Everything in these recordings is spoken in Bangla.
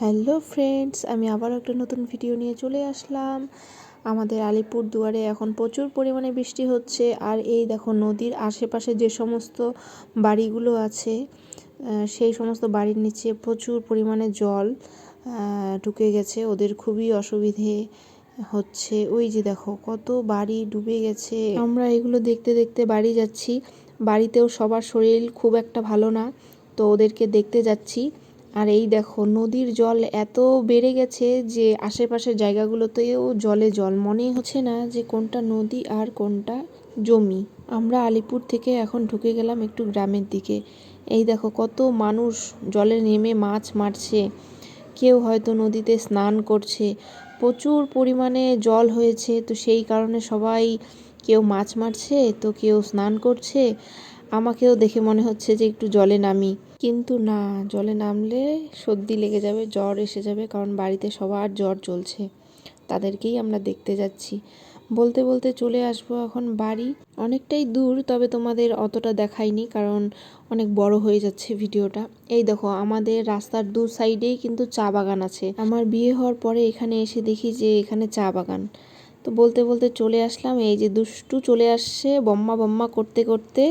হ্যালো ফ্রেন্ডস, আমি আবার একটা নতুন ভিডিও নিয়ে চলে আসলাম। আমাদের আলিপুরদুয়ারে এখন প্রচুর পরিমাণে বৃষ্টি হচ্ছে। আর এই দেখো, নদীর আশেপাশে যে সমস্ত বাড়িগুলো আছে সেই সমস্ত বাড়ির নিচে প্রচুর পরিমাণে জল ঢুকে গেছে। ওদের খুবই অসুবিধে হচ্ছে। ওই যে দেখো, কত বাড়ি ডুবে গেছে। আমরা এগুলো দেখতে দেখতে বাড়ি যাচ্ছি। বাড়িতেও সবার শরীর খুব একটা ভালো না, তো ওদেরকে দেখতে যাচ্ছি। আর এই দেখো, নদীর জল এত বেড়ে গেছে যে আশেপাশের জায়গাগুলোতেও জলে জল, মনে হচ্ছে না যে কোনটা নদী আর কোনটা জমি। আমরা আলিপুর থেকে এখন ঢুকে গেলাম একটু গ্রামের দিকে। এই দেখো, কত মানুষ জলে নেমে মাছ মারছে, কেউ হয়তো নদীতে স্নান করছে। প্রচুর পরিমাণে জল হয়েছে, তো সেই কারণে সবাই কেউ মাছ মারছে তো কেউ স্নান করছে। আমাকেও দেখে মনে হচ্ছে যে একটু জলে নামি, কিন্তু না, জলে নামলে সর্দি লেগে যাবে, জ্বর এসে যাবে, কারণ বাড়িতে সবার জ্বর চলছে। তাদেরকেই আমরা দেখতে যাচ্ছি। বলতে বলতে চলে আসবো এখন বাড়ি। অনেকটাই দূর, তবে তোমাদের অতটা দেখাইনি কারণ অনেক বড় হয়ে যাচ্ছে ভিডিওটা। এই দেখো, আমাদের রাস্তার দু সাইডেই কিন্তু চা বাগান আছে। আমার বিয়ে হওয়ার পরে এখানে এসে দেখি যে এখানে চা বাগান। তো বলতে বলতে চলে আসলাম। এই যে দুষ্টু চলে আসছে বম্মা বম্মা করতে করতে।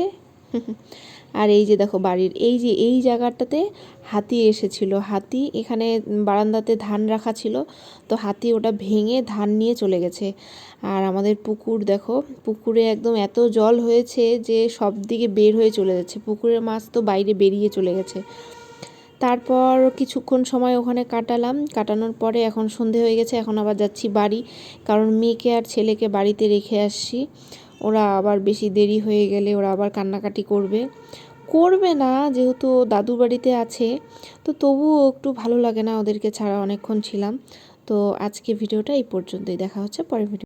আর এই যে দেখো, বাড়ির এই জায়গাটাতে হাতি এসেছিল। হাতি এখানে বারান্দাতে ধান রাখা ছিল, তো হাতি ওটা ভেঙে ধান নিয়ে চলে গেছে। আর আমাদের পুকুর দেখো, পুকুরে একদম এত জল হয়েছে যে সব দিকে বের হয়ে চলে যাচ্ছে। পুকুরের মাছ তো বাইরে বেরিয়ে চলে গেছে। তারপর কিছুক্ষণ সময় ওখানে কাটানোর পরে এখন সন্ধে হয়ে গেছে। এখন আবার যাচ্ছি বাড়ি, কারণ মেয়েকে আর ছেলেকে বাড়িতে রেখে আসছি। ওরা আবার বেশি দেরি হয়ে গেলে ওরা আবার কান্নাকাটি করবে না, যেহেতু দাদু বাড়িতে আছে, তো তবুও একটু ভালো লাগে না ওদেরকে ছাড়া অনেকক্ষণ ছিলাম। তো আজকে ভিডিওটা এই পর্যন্তই, দেখা হচ্ছে পরের ভিডিও।